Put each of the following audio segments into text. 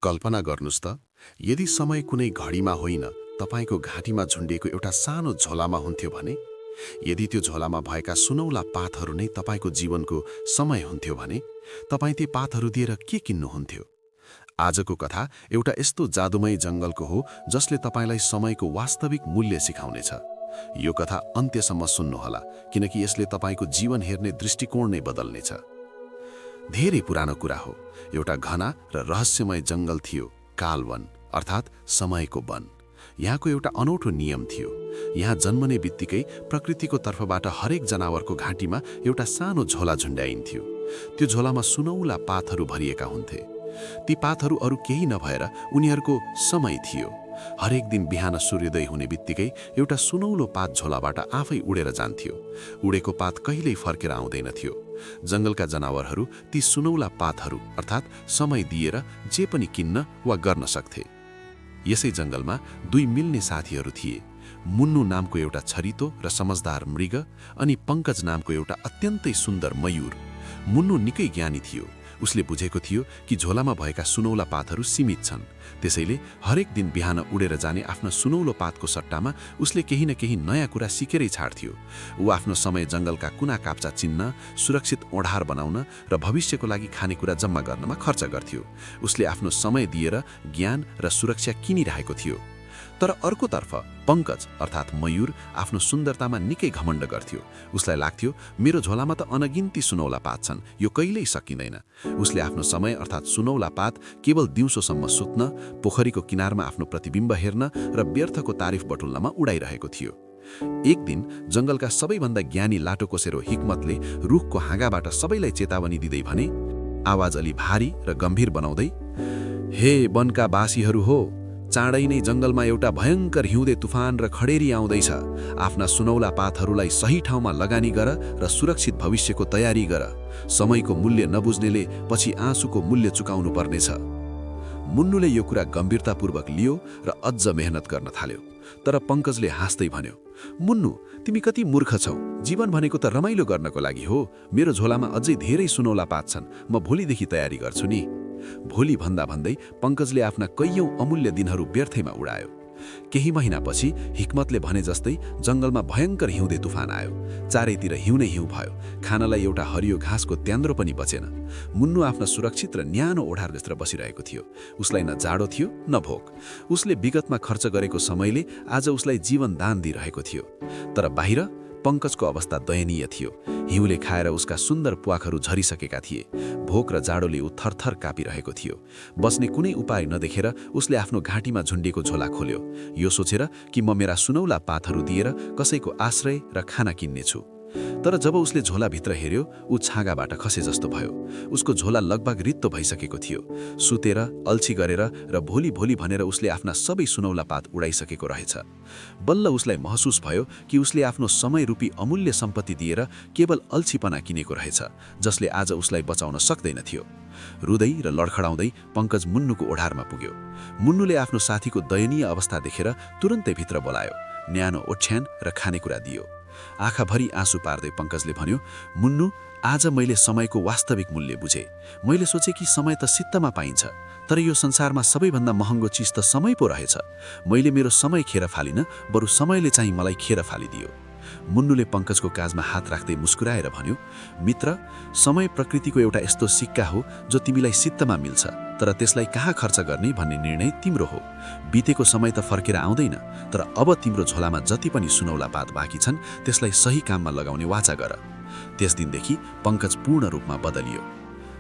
कल्पना गर्नुस् त, यदि समय कुनै घडीमा होइन तपाईको घाँटीमा झुन्डिएको एउटा सानो झोलामा हुन्थ्यो भने, यदि त्यो झोलामा भएका सुनौला पातहरू नै तपाईको जीवनको समय हुन्थ्यो भने, तपाईँ ती पातहरू दिएर के किन्नुहुन्थ्यो? आजको कथा एउटा यस्तो जादुमय जङ्गलको हो जसले तपाईँलाई समयको वास्तविक मूल्य सिकाउनेछ। यो कथा अन्त्यसम्म सुन्नुहोला, किनकि यसले तपाईको जीवन हेर्ने दृष्टिकोण नै बदल्नेछ। धेरै पुरानो कुरा हो, एउटा घना र रहस्यमय जङ्गल थियो, कालवन अर्थात् समयको वन। यहाँको एउटा अनौठो नियम थियो। यहाँ जन्मने बित्तिकै प्रकृतिको तर्फबाट हरेक जनावरको घाँटीमा एउटा सानो झोला झुन्ड्याइन्थ्यो। त्यो झोलामा सुनौला पातहरू भरिएका हुन्थे। ती पातहरू अरू केही नभएर उनीहरूको समय थियो। हरेक दिन बिहान सूर्योदय हुने बित्तिकै एउटा सुनौलो पात झोलाबाट आफै उडेर जान्थ्यो। उडेको पात कहिल्यै फर्केर आउँदैनथ्यो। जङ्गलका जनावरहरू ती सुनौला पातहरू अर्थात् समय दिएर जे पनि किन्न वा गर्न सक्थे। यसै जङ्गलमा दुई मिल्ने साथीहरू थिए। मुन्नु नामको एउटा छरितो र समझदार मृग अनि पङ्कज नामको एउटा अत्यन्तै सुन्दर मयूर। मुन्नु निकै ज्ञानी थियो। उसले बुझेको थियो कि झोलामा भएका सुनौला पातहरू सीमित छन्। त्यसैले हरेक दिन बिहान उडेर जाने आफ्ना सुनौलो पातको सट्टामा उसले केही न केही नयाँ कुरा सिकेरै छाड्थ्यो। ऊ आफ्नो समय जङ्गलका कुना काप्चा चिन्न, सुरक्षित ओढार बनाउन र भविष्यको लागि खानेकुरा जम्मा गर्नमा खर्च गर्थ्यो। उसले आफ्नो समय दिएर ज्ञान र सुरक्षा किनिरहेको थियो। तर अर्कोतर्फ पङ्कज अर्थात् मयूर आफ्नो सुन्दरतामा निकै घमण्ड गर्थ्यो। उसलाई लाग्थ्यो, मेरो झोलामा त अनगिन्ती सुनौला पात छन्, यो कहिल्यै सकिँदैन। उसले आफ्नो समय अर्थात् सुनौला पात केवल दिउँसोसम्म सुत्न, पोखरीको किनारमा आफ्नो प्रतिबिम्ब हेर्न र व्यर्थको तारिफ बटुल्नमा उडाइरहेको थियो। एक दिन जङ्गलका सबैभन्दा ज्ञानी लाटोकोसेरो हिक्मतले रुखको हाँगाबाट सबैलाई चेतावनी दिँदै भने, आवाज अलि भारी र गम्भीर बनाउँदै, हे वनका बासीहरू हो, चाँडै नै जङ्गलमा एउटा भयङ्कर हिउँदे तुफान र खडेरी आउँदैछ। आफ्ना सुनौला पातहरूलाई सही ठाउँमा लगानी गर र सुरक्षित भविष्यको तयारी गर। समयको मूल्य नबुझ्नेले पछि आँसुको मूल्य चुकाउनु पर्नेछ। मुन्नुले यो कुरा गम्भीरतापूर्वक लियो र अझ मेहनत गर्न थाल्यो। तर पङ्कजले हाँस्दै भन्यो, मुन्नु, तिमी कति मूर्ख छौ। जीवन भनेको त रमाइलो गर्नको लागि हो। मेरो झोलामा अझै धेरै सुनौला पात छन्, म भोलिदेखि तयारी गर्छु नि। भोलि भन्दा भन्दै पङ्कजले आफ्ना कैयौं अमूल्य दिनहरू व्यर्थैमा उडायो। केही महिनापछि हिक्मतले भने जस्तै जङ्गलमा भयङ्कर हिउँदे तुफान आयो। चारैतिर हिउँ नै हिउँ भयो। खानलाई एउटा हरियो घाँसको त्यान्द्रो पनि बचेन। मुन्नु आफ्ना सुरक्षित र न्यानो ओढारभित्र बसिरहेको थियो। उसलाई न जाडो थियो न भोक। उसले विगतमा खर्च गरेको समयले आज उसलाई जीवन दान दिइरहेको थियो। तर बाहिर पङ्कजको अवस्था दयनीय थियो। हिउँले खाएर उसका सुन्दर प्वाखहरू झरिसकेका थिए। भोक र जाडोले ऊ थरथर कापिरहेको थियो। बस्ने कुनै उपाय नदेखेर उसले आफ्नो घाँटीमा झुन्डिएको झोला खोल्यो, यो सोचेर कि म मेरा सुनौला पातहरू दिएर कसैको आश्रय र खाना किन्नेछु। तर जब उसले झोलाभित्र हेर्यो, ऊ छाँगाबाट खसे जस्तो भयो। उसको झोला लगभग रित्तो भइसकेको थियो। सुतेर, अल्छी गरेर र भोलि भोलि भनेर उसले आफ्ना सबै सुनौला पात उडाइसकेको रहेछ। बल्ल उसलाई महसुस भयो कि उसले आफ्नो समय रूपी अमूल्य सम्पत्ति दिएर केवल अल्छीपना किनेको रहेछ, जसले आज उसलाई बचाउन सक्दैन थियो। रुँदै र लडखडाउँदै पङ्कज मुन्नुको ओढारमा पुग्यो। मुन्नुले आफ्नो साथीको दयनीय अवस्था देखेर तुरन्तै भित्र बोलायो, न्यानो ओछ्यान र खानेकुरा दियो। आँखाभरि आँसु पार्दै पङ्कजले भन्यो, मुन्नु, आज मैले समयको वास्तविक मूल्य बुझेँ। मैले सोचेँ कि समय त सित्तमा पाइन्छ, तर यो संसारमा सबैभन्दा महँगो चिज त समय पो रहेछ। मैले मेरो समय खेर फालिन, बरु समयले चाहिँ मलाई खेर फालिदियो। मुन्नुले पङ्कजको काजमा हात राख्दै मुस्कुराएर भन्यो, मित्र, समय प्रकृतिको एउटा यस्तो सिक्का हो जो तिमीलाई सित्तमा मिल्छ, तर त्यसलाई कहाँ खर्च गर्ने भन्ने निर्णय तिम्रो हो। बितेको समय त फर्केर आउँदैन, तर अब तिम्रो झोलामा जति पनि सुनौला पात बाँकी छन् त्यसलाई सही काममा लगाउने वाचा गर। त्यस दिनदेखि पङ्कज पूर्ण रूपमा बदलियो।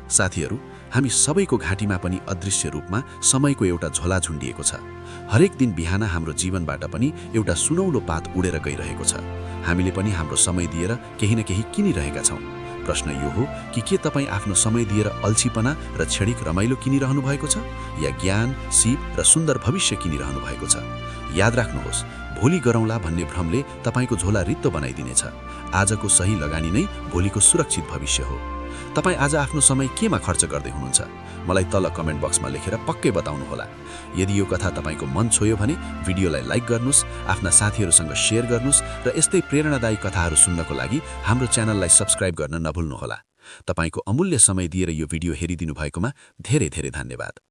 साथीहरू, हामी सबैको घाँटीमा पनि अदृश्य रूपमा समयको एउटा झोला झुन्डिएको छ। हरेक दिन बिहान हाम्रो जीवनबाट पनि एउटा सुनौलो पात उडेर गइरहेको छ। हामीले पनि हाम्रो समय दिएर केही न केही किनिरहेका छौँ। प्रश्न यो हो कि के तपाईँ आफ्नो समय दिएर अल्छीपना र क्षणिक रमाइलो किनिरहनु भएको छ, या ज्ञान, सिप र सुन्दर भविष्य किनिरहनु भएको छ? याद राख्नुहोस्, भोलि गरौँला भन्ने भ्रमले तपाईँको झोला रित्तो बनाइदिनेछ। आजको सही लगानी नै भोलिको सुरक्षित भविष्य हो। तपाईँ आज आफ्नो समय केमा खर्च गर्दै हुनुहुन्छ? मलाई तल कमेन्ट बक्समा लेखेर पक्कै बताउनुहोला। यदि यो कथा तपाईँको मन छोयो भने भिडियोलाई लाइक गर्नुहोस्, आफ्ना साथीहरूसँग सेयर गर्नुहोस् र यस्तै प्रेरणादायी कथाहरू सुन्नको लागि हाम्रो च्यानललाई सब्स्क्राइब गर्न नभुल्नुहोला। तपाईँको अमूल्य समय दिएर यो भिडियो हेरिदिनु भएकोमा धेरै धेरै धन्यवाद।